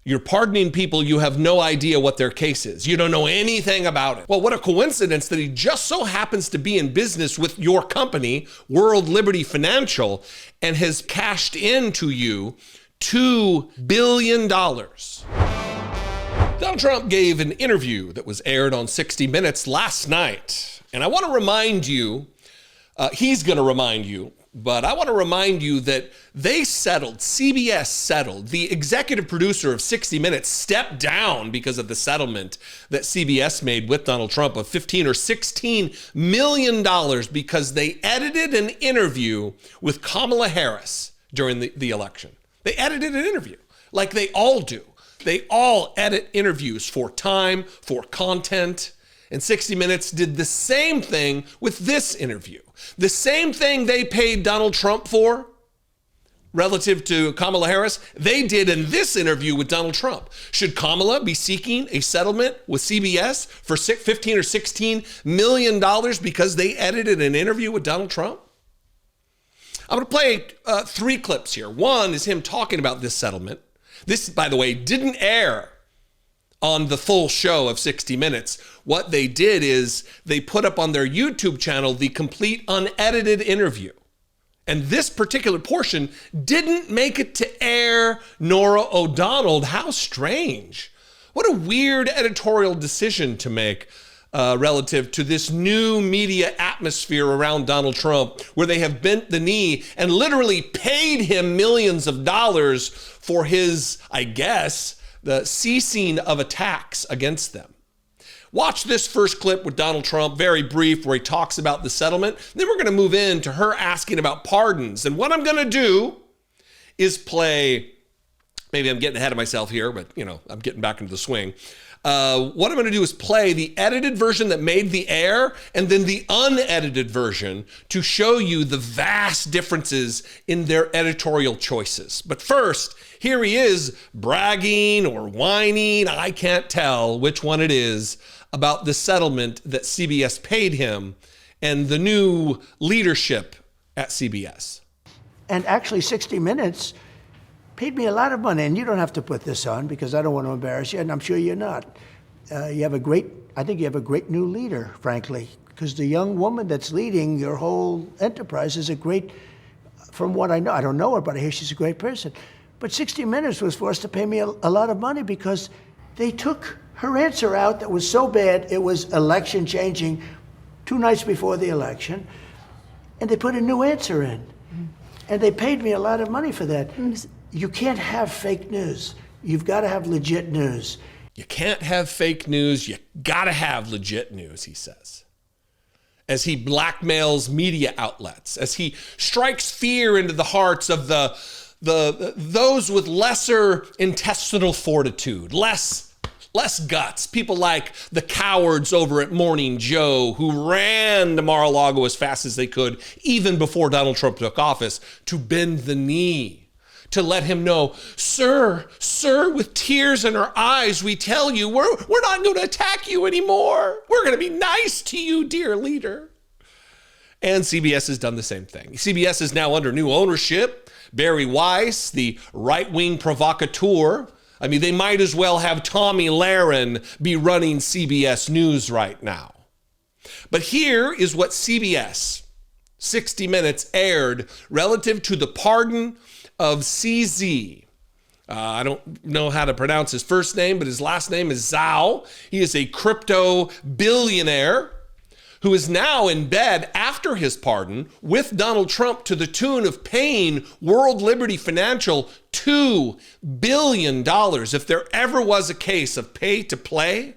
You're pardoning people, you have no idea what their case is. You don't know anything about it. Well, what a coincidence that he just so happens to be in business with your company, World Liberty Financial, and has cashed into you $2 billion. Donald Trump gave an interview that was aired on 60 Minutes last night. And I want to remind you, he's going to remind you, but I want to remind you that they settled, CBS settled. The executive producer of 60 Minutes stepped down because of the settlement that CBS made with Donald Trump of $15 or $16 million because they edited an interview with Kamala Harris during the election. They edited an interview like they all do. They all edit interviews for time, for content. And 60 Minutes did the same thing with this interview. The same thing they paid Donald Trump for relative to Kamala Harris, they did in this interview with Donald Trump. Should Kamala be seeking a settlement with CBS for $15 or $16 million because they edited an interview with Donald Trump? I'm going to play 3 clips here. One is him talking about this settlement. This, by the way, didn't air on the full show of 60 Minutes. What they did is they put up on their YouTube channel the complete unedited interview. And this particular portion didn't make it to air. Norah O'Donnell. How strange. What a weird editorial decision to make relative to this new media atmosphere around Donald Trump, where they have bent the knee and literally paid him millions of dollars for his, I guess, the ceasing of attacks against them. Watch this first clip with Donald Trump, very brief, where he talks about the settlement. Then we're going to move into her asking about pardons. And what I'm going to do is play, maybe I'm getting ahead of myself here, but I'm getting back into the swing. What I'm going to do is play the edited version that made the air and then the unedited version to show you the vast differences in their editorial choices. But first, here he is bragging or whining, I can't tell which one it is, about the settlement that CBS paid him and the new leadership at CBS. And actually 60 Minutes paid me a lot of money, and you don't have to put this on because I don't want to embarrass you, and I'm sure you're not. I think you have a great new leader, frankly, because the young woman that's leading your whole enterprise is a great, from what I know, I don't know her, but I hear she's a great person. But 60 Minutes was forced to pay me a lot of money because they took her answer out that was so bad, it was election changing 2 nights before the election, and they put a new answer in. And they paid me a lot of money for that. You can't have fake news. You've got to have legit news. You can't have fake news. You got to have legit news, he says. As he blackmails media outlets, as he strikes fear into the hearts of those with lesser intestinal fortitude, less guts, people like the cowards over at Morning Joe who ran to Mar-a-Lago as fast as they could, even before Donald Trump took office, to bend the knee, to let him know, sir, with tears in our eyes, we tell you, we're not going to attack you anymore. We're going to be nice to you, dear leader. And CBS has done the same thing. CBS is now under new ownership. Barry Weiss, the right-wing provocateur. I mean, they might as well have Tommy Lahren be running CBS News right now. But here is what CBS 60 Minutes aired relative to the pardon of CZ. I don't know how to pronounce his first name, but his last name is Zhao. He is a crypto billionaire who is now in bed after his pardon with Donald Trump to the tune of paying World Liberty Financial $2 billion. If there ever was a case of pay to play,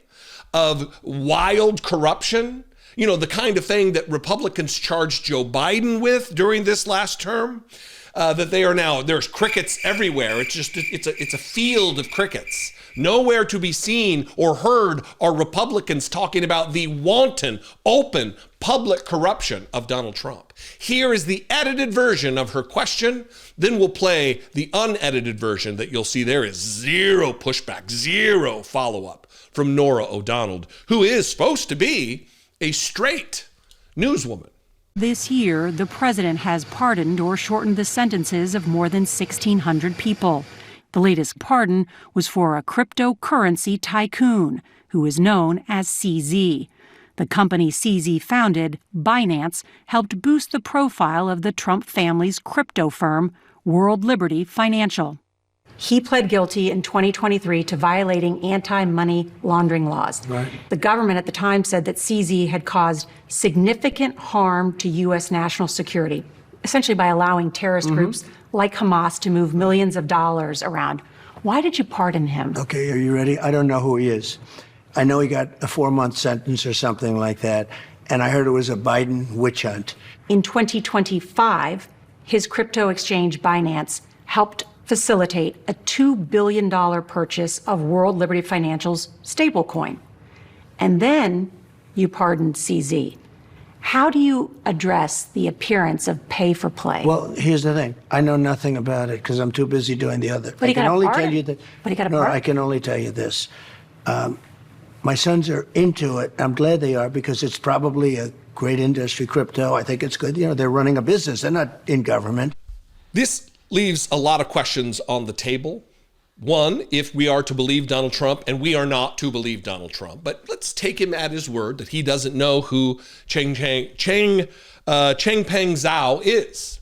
of wild corruption, the kind of thing that Republicans charged Joe Biden with during this last term, that they are now, there's crickets everywhere. It's a field of crickets. Nowhere to be seen or heard are Republicans talking about the wanton, open, public corruption of Donald Trump. Here is the edited version of her question. Then we'll play the unedited version that you'll see there is zero pushback, zero follow-up from Norah O'Donnell, who is supposed to be a straight newswoman. This year, the president has pardoned or shortened the sentences of more than 1,600 people. The latest pardon was for a cryptocurrency tycoon who is known as CZ. The company CZ founded, Binance, helped boost the profile of the Trump family's crypto firm, World Liberty Financial. He pled guilty in 2023 to violating anti-money laundering laws. Right. The government at the time said that CZ had caused significant harm to U.S. national security, essentially by allowing terrorist groups like Hamas to move millions of dollars around. Why did you pardon him? Okay, are you ready? I don't know who he is. I know he got a 4-month sentence or something like that, and I heard it was a Biden witch hunt. In 2025, his crypto exchange Binance helped facilitate a $2 billion purchase of World Liberty Financial's stablecoin. And then you pardoned CZ. How do you address the appearance of pay for play? Well, here's the thing. I know nothing about it because I'm too busy doing the other. But he got a only pardon. tell you that. But he got a no, pardon. I can only tell you this. My sons are into it. I'm glad they are because it's probably a great industry, crypto. I think it's good. You know, they're running a business. They're not in government. This leaves a lot of questions on the table. One, if we are to believe Donald Trump, and we are not to believe Donald Trump, but let's take him at his word that he doesn't know who Changpeng Zhao is.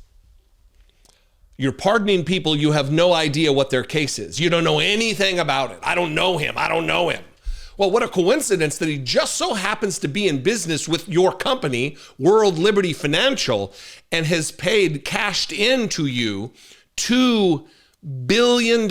You're pardoning people, you have no idea what their case is. You don't know anything about it. I don't know him. Well, what a coincidence that he just so happens to be in business with your company, World Liberty Financial, and has cashed into you $2 billion.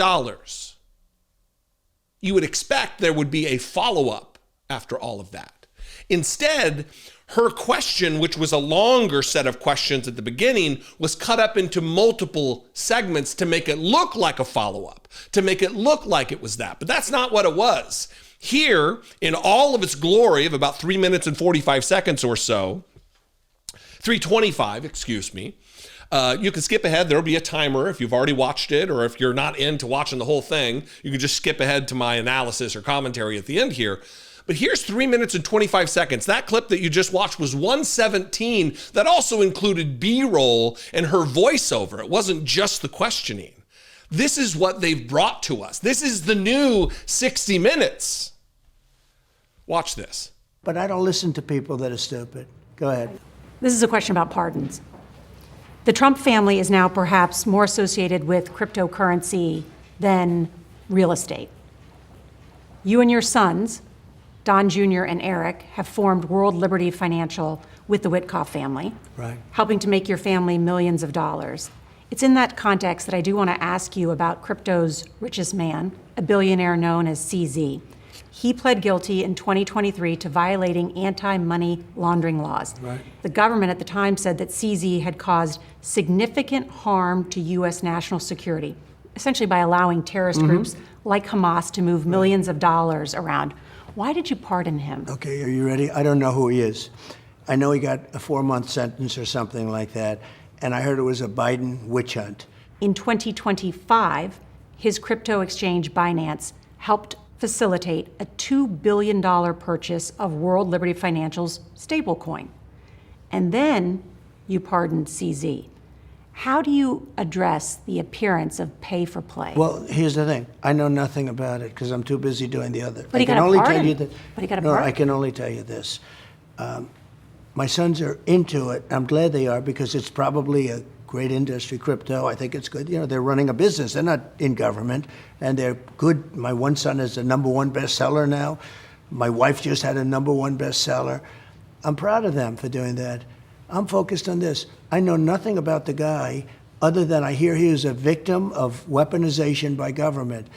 You would expect there would be a follow-up after all of that. Instead, her question, which was a longer set of questions at the beginning, was cut up into multiple segments to make it look like a follow-up, to make it look like it was that. But that's not what it was. Here, in all of its glory of about 3 minutes and 45 seconds or so, 3:25, excuse me, you can skip ahead. There'll be a timer if you've already watched it, or if you're not into watching the whole thing, you can just skip ahead to my analysis or commentary at the end here. But here's 3 minutes and 25 seconds. That clip that you just watched was 117. That also included B-roll and her voiceover. It wasn't just the questioning. This is what they've brought to us. This is the new 60 Minutes. Watch this. But I don't listen to people that are stupid. Go ahead. This is a question about pardons. The Trump family is now perhaps more associated with cryptocurrency than real estate. You and your sons, Don Jr. and Eric, have formed World Liberty Financial with the Witkoff family, Right. helping to make your family millions of dollars. It's in that context that I do want to ask you about crypto's richest man, a billionaire known as CZ. He pled guilty in 2023 to violating anti-money laundering laws. Right. The government at the time said that CZ had caused significant harm to U.S. national security, essentially by allowing terrorist groups like Hamas to move millions of dollars around. Why did you pardon him? Okay, are you ready? I don't know who he is. I know he got a 4-month sentence or something like that, and I heard it was a Biden witch hunt. In 2025, his crypto exchange Binance helped facilitate a $2 billion purchase of World Liberty Financial's stablecoin. And then you pardoned CZ. How do you address the appearance of pay for play? Well, here's the thing. I know nothing about it because I'm too busy doing the other. But he I can got a only pardon. tell you that. But he got a no, pardon. I can only tell you this. My sons are into it. I'm glad they are because it's probably a great industry, crypto. I think it's good. You know, they're running a business. They're not in government, and they're good. My one son is a #1 bestseller now. My wife just had a #1 bestseller. I'm proud of them for doing that. I'm focused on this. I know nothing about the guy other than I hear he was a victim of weaponization by government.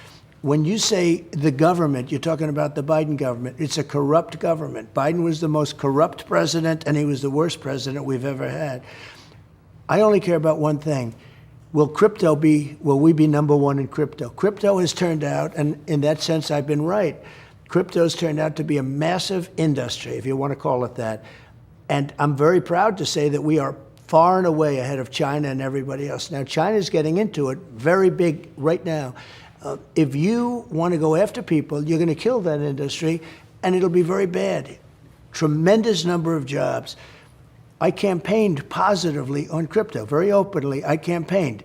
When you say the government, you're talking about the Biden government. It's a corrupt government. Biden was the most corrupt president, and he was the worst president we've ever had. I only care about one thing. Will we be #1 in crypto? Crypto has turned out, and in that sense, I've been right. Crypto's turned out to be a massive industry, if you want to call it that. And I'm very proud to say that we are far and away ahead of China and everybody else. Now, China's getting into it very big right now. If you want to go after people, you're going to kill that industry, and it'll be very bad. Tremendous number of jobs. I campaigned positively on crypto, very openly. I campaigned.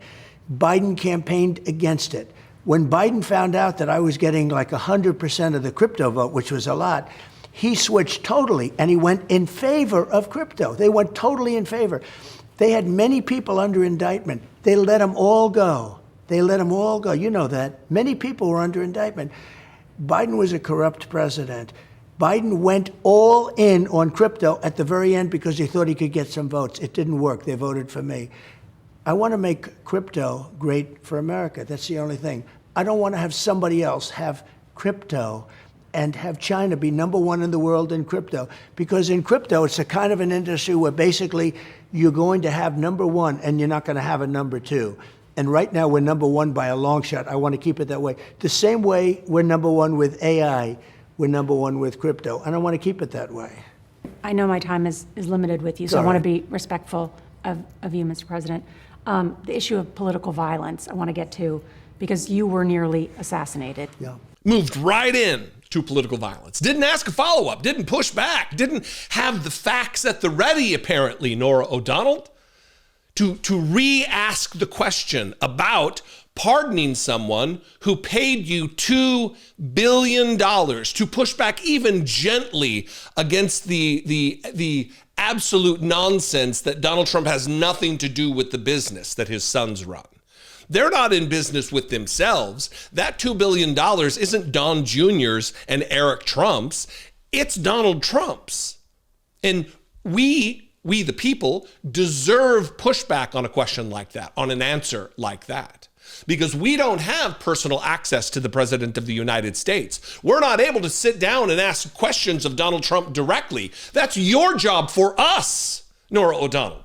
Biden campaigned against it. When Biden found out that I was getting like 100% of the crypto vote, which was a lot, he switched totally, and he went in favor of crypto. They went totally in favor. They had many people under indictment. They let them all go. They let them all go. You know that. Many people were under indictment. Biden was a corrupt president. Biden went all in on crypto at the very end because he thought he could get some votes. It didn't work. They voted for me. I want to make crypto great for America. That's the only thing. I don't want to have somebody else have crypto and have China be number one in the world in crypto. Because in crypto, it's a kind of an industry where basically you're going to have number one and you're not going to have a number two. And right now we're number one by a long shot. I want to keep it that way. The same way we're number one with AI, we're number one with crypto. And I want to keep it that way. I know my time is limited with you, so I want to be respectful of you, Mr. President. The issue of political violence I want to get to, because you were nearly assassinated. Yeah. Moved right in to political violence. Didn't ask a follow-up, didn't push back, didn't have the facts at the ready, apparently, Norah O'Donnell, to re-ask the question about pardoning someone who paid you $2 billion to push back even gently against the absolute nonsense that Donald Trump has nothing to do with the business that his sons run. They're not in business with themselves. That $2 billion isn't Don Jr.'s and Eric Trump's. It's Donald Trump's. And we, the people, deserve pushback on a question like that, on an answer like that. Because we don't have personal access to the President of the United States. We're not able to sit down and ask questions of Donald Trump directly. That's your job for us, Norah O'Donnell.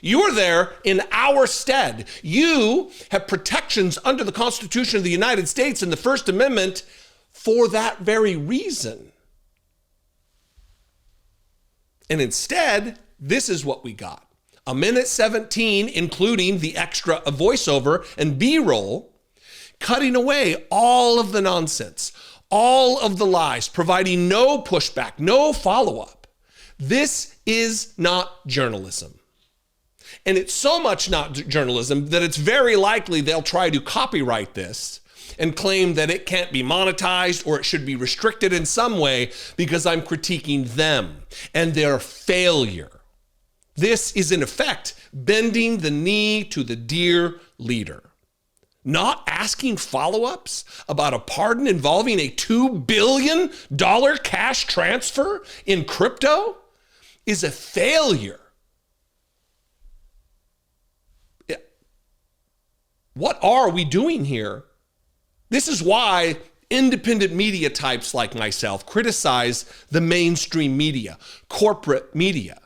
You are there in our stead. You have protections under the Constitution of the United States and the First Amendment for that very reason. And instead, this is what we got. 1:17, including the extra voiceover and B-roll, cutting away all of the nonsense, all of the lies, providing no pushback, no follow-up. This is not journalism. And it's so much not journalism that it's very likely they'll try to copyright this and claim that it can't be monetized or it should be restricted in some way because I'm critiquing them and their failure. This is, in effect, bending the knee to the dear leader. Not asking follow-ups about a pardon involving a $2 billion cash transfer in crypto is a failure. What are we doing here? This is why independent media types like myself criticize the mainstream media, corporate media,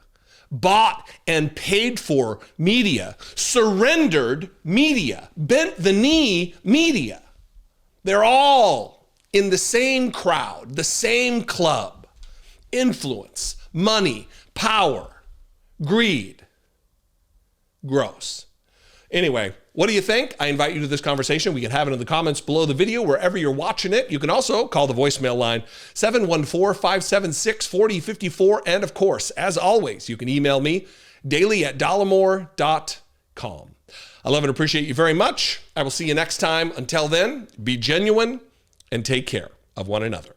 bought and paid for media, surrendered media, bent the knee media. They're all in the same crowd, the same club. Influence, money, power, greed. Gross. Anyway, what do you think? I invite you to this conversation. We can have it in the comments below the video, wherever you're watching it. You can also call the voicemail line, 714-576-4054. And of course, as always, you can email me daily at dollemore.com. I love and appreciate you very much. I will see you next time. Until then, be genuine and take care of one another.